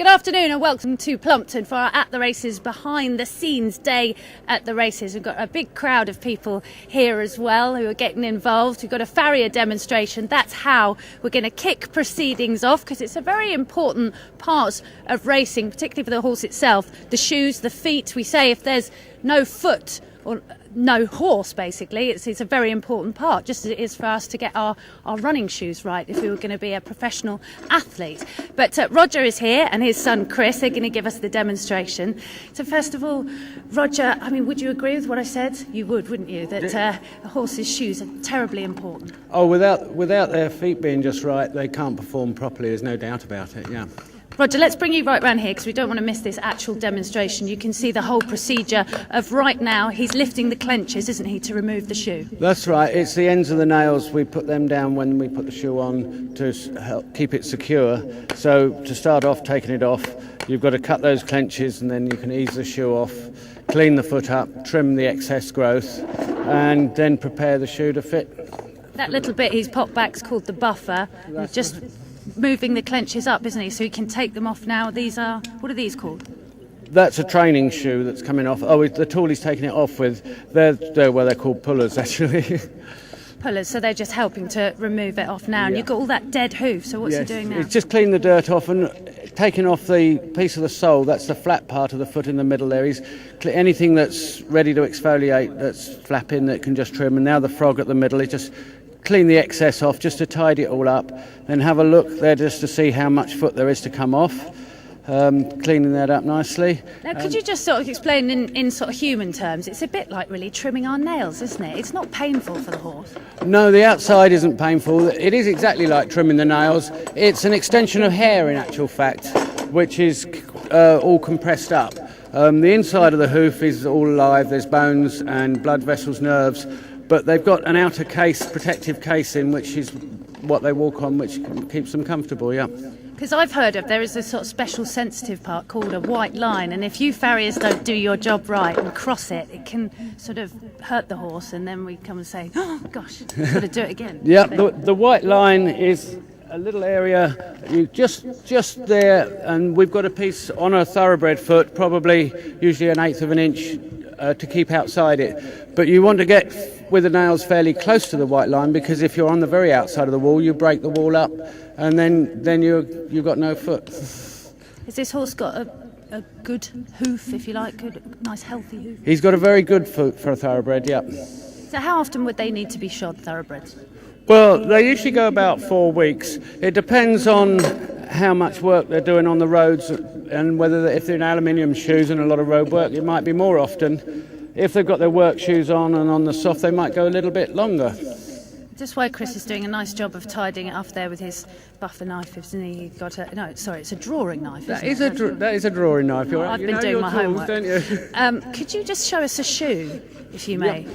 Good afternoon and welcome to Plumpton for our At the Races Behind the Scenes Day at the races. We've got a big crowd of people here as well who are getting involved. We've got a Farrier Demonstration. That's how we're going to kick proceedings off, because it's a very important part of racing, particularly for the horse itself. The shoes, the feet. We say if there's no foot or no horse, basically, it's a very important part, just as it is for us to get our running shoes right if we were going to be a professional athlete. But Roger is here and his son Chris. They're going to give us the demonstration. So first of all, Roger, I mean, would you agree with what I said? You would, wouldn't you, that a horse's shoes are terribly important? Oh, without their feet being just right, they can't perform properly, there's no doubt about it, yeah. Roger, let's bring you right round here because we don't want to miss this actual demonstration. You can see the whole procedure of right now. He's lifting the clenches, isn't he, to remove the shoe? That's right. It's the ends of the nails. We put them down when we put the shoe on to help keep it secure. So to start off, taking it off, you've got to cut those clenches and then you can ease the shoe off, clean the foot up, trim the excess growth, and then prepare the shoe to fit. That little bit he's popped back's called the buffer. Just moving the clenches up, isn't he, so he can take them off now. These are, what are these called? That's a training shoe that's coming off. Oh, the tool he's taking it off with, they're called pullers, actually. Pullers, so they're just helping to remove it off now. And you've got all that dead hoof, so what's he doing now? He's just cleaning the dirt off and taking off the piece of the sole. That's the flat part of the foot in the middle there. He's anything that's ready to exfoliate, that's flapping, that can just trim. And now the frog at the middle, he just clean the excess off just to tidy it all up, then have a look there just to see how much foot there is to come off, cleaning that up nicely. Now could you just sort of explain in sort of human terms, it's a bit like really trimming our nails, isn't it? It's not painful for the horse. No, the outside isn't painful. It is exactly like trimming the nails. It's an extension of hair in actual fact, which is all compressed up. The inside of the hoof is all alive, there's bones and blood vessels, nerves, but they've got an outer case, protective casing, which is what they walk on, which keeps them comfortable, yeah. Because I've heard of there is a sort of special sensitive part called a white line, and if you farriers don't do your job right and cross it, it can sort of hurt the horse, and then we come and say, oh gosh, got to do it again. Yeah, the white line is a little area, you just there, and we've got a piece on a thoroughbred foot, probably usually 1/8 of an inch to keep outside it. But you want to get with the nails fairly close to the white line, because if you're on the very outside of the wall, you break the wall up, and then you've got no foot. Has this horse got a good hoof, if you like, good, nice healthy hoof? He's got a very good foot for a thoroughbred, yeah. So how often would they need to be shod, thoroughbreds? Well, they usually go about 4 weeks. It depends on how much work they're doing on the roads, and whether if they're in aluminium shoes and a lot of road work, it might be more often. If they've got their work shoes on and on the soft, they might go a little bit longer. Just why Chris is doing a nice job of tidying it up there with his buffer knife, isn't he? He's got a, no, sorry, it's a drawing knife, isn't it? That is a drawing knife. You're right. I've been doing my homework. Don't you? Could you just show us a shoe, if you may,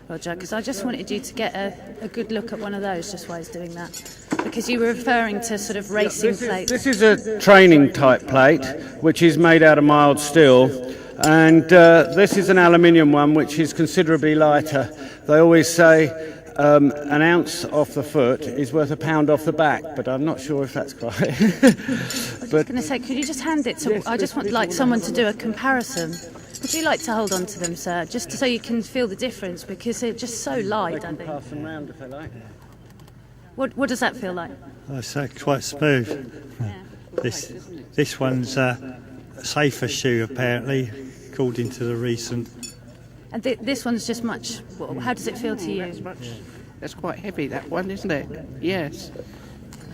Roger? Because I just wanted you to get a good look at one of those, just while he's doing that. Because you were referring to sort of racing plates. This is a training type plate, which is made out of mild steel. And this is an aluminium one, which is considerably lighter. They always say an ounce off the foot is worth a pound off the back, but I'm not sure if that's quite. I was going to say, could you just hand it to? I just want like someone to do a comparison. Would you like to hold on to them, sir, just so you can feel the difference, because they're just so light, I think. Pass them round if they like. What does that feel like? It's quite smooth. Yeah. This one's a safer shoe, apparently, according to the recent. And this one's just much. Well, how does it feel to you? That's quite heavy, that one, isn't it? Yes.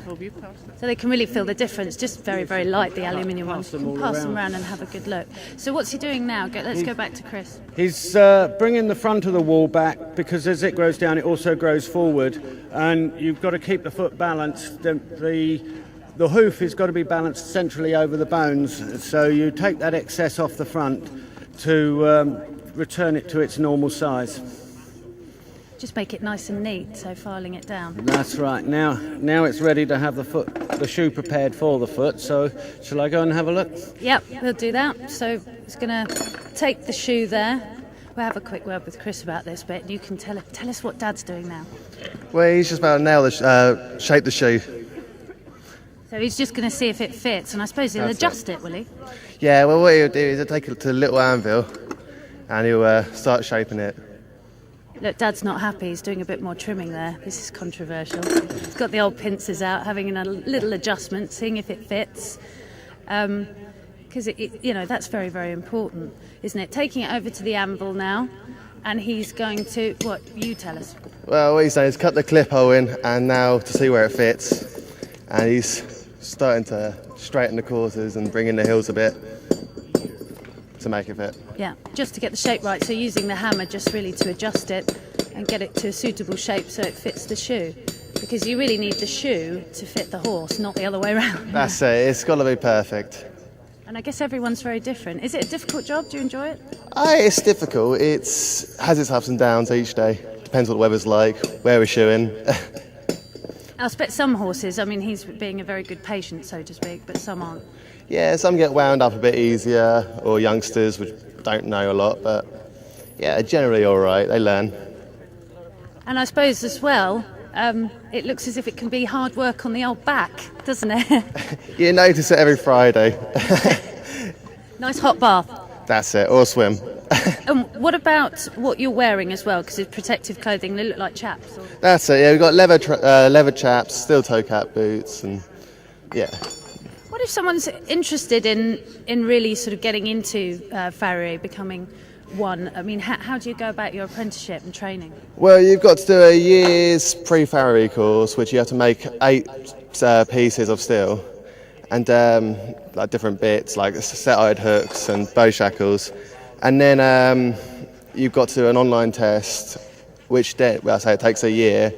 So they can really feel the difference. Just very, very light, the aluminium ones. You can pass them around and have a good look. So what's he doing now? Let's go back to Chris. He's bringing the front of the wall back, because as it grows down, it also grows forward, and you've got to keep the foot balanced. The hoof has got to be balanced centrally over the bones, so you take that excess off the front to return it to its normal size. Just make it nice and neat, so filing it down. That's right. Now it's ready to have the shoe prepared for the foot. So shall I go and have a look? Yep, we'll do that. So he's going to take the shoe there. We'll have a quick word with Chris about this bit, and you can tell us what Dad's doing now. Well, he's just about to shape the shoe. So he's just going to see if it fits, and I suppose he'll adjust it, will he? Yeah, well, what he'll do is he'll take it to the little anvil and he'll start shaping it. Look, Dad's not happy. He's doing a bit more trimming there. This is controversial. He's got the old pincers out, having a little adjustment, seeing if it fits. Because, that's very, very important, isn't it? Taking it over to the anvil now, and he's going to... What? You tell us. Well, what he's done is cut the clip hole in, and now to see where it fits. And he's starting to straighten the courses and bring in the hills a bit to make it fit. Yeah, just to get the shape right. So using the hammer just really to adjust it and get it to a suitable shape so it fits the shoe. Because you really need the shoe to fit the horse, not the other way around. That's it. It's got to be perfect. And I guess everyone's very different. Is it a difficult job? Do you enjoy it? It's difficult. It has its ups and downs each day. Depends what the weather's like, where we're shoeing. I expect some horses, I mean, he's being a very good patient, so to speak, but some aren't. Yeah, some get wound up a bit easier, or youngsters which don't know a lot, but yeah, generally all right, they learn. And I suppose as well, it looks as if it can be hard work on the old back, doesn't it? You notice it every Friday. Nice hot bath. That's it, or swim. And what about what you're wearing as well? Because it's protective clothing, they look like chaps. Or... That's it, yeah, we've got leather chaps, steel toe cap boots, and yeah. What if someone's interested in really sort of getting into farrier, becoming one? I mean, how do you go about your apprenticeship and training? Well, you've got to do a year's pre-farrier course, which you have to make 8 pieces of steel, and like different bits, like set-eyed hooks and bow shackles. And then you've got to do an online test, which I say it takes a year,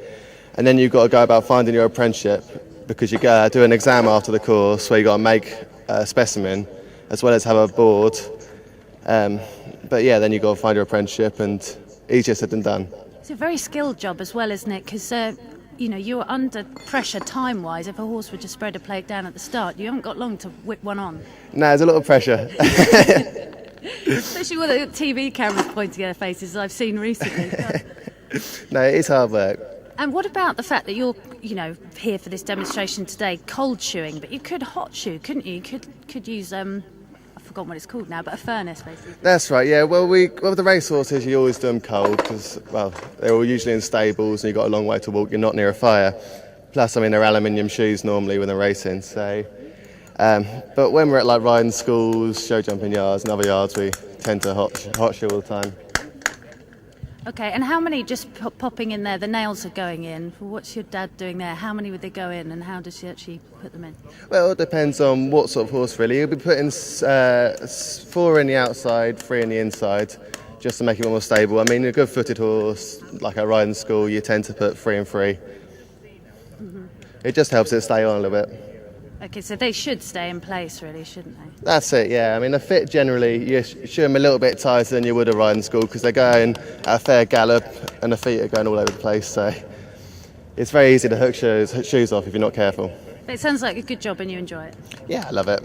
and then you've got to go about finding your apprenticeship, because you go do an exam after the course where you've got to make a specimen as well as have a board. But yeah, then you've got to find your apprenticeship, and easier said than done. It's a very skilled job as well, isn't it? Because, you're under pressure time-wise. If a horse were to spread a plague down at the start, you haven't got long to whip one on. No, there's a lot of pressure. Especially with the TV cameras pointing at their faces, as I've seen recently. No, it's hard work. And what about the fact that you're, here for this demonstration today, cold shoeing, but you could hot shoe, couldn't you? You could use, I've forgotten what it's called now, but a furnace, basically. That's right, yeah. Well, with the racehorses, you always do them cold because, well, they're all usually in stables and you've got a long way to walk. You're not near a fire. Plus, I mean, they're aluminium shoes normally when they're racing, so... but when we're at, like, riding schools, show jumping yards and other yards, we tend to hot shoe all the time. Okay, and how many, just popping in there, the nails are going in. What's your dad doing there? How many would they go in, and how does he actually put them in? Well, it depends on what sort of horse, really. He'll be putting 4 in the outside, 3 in the inside, just to make it more stable. I mean, a good footed horse, like at riding school, you tend to put 3 and 3. Mm-hmm. It just helps it stay on a little bit. Okay, so they should stay in place, really, shouldn't they? That's it, yeah. I mean, the fit generally, you shoe them a little bit tighter than you would a riding school because they're going at a fair gallop and the feet are going all over the place. So it's very easy to hook shoes off if you're not careful. But it sounds like a good job and you enjoy it. Yeah, I love it.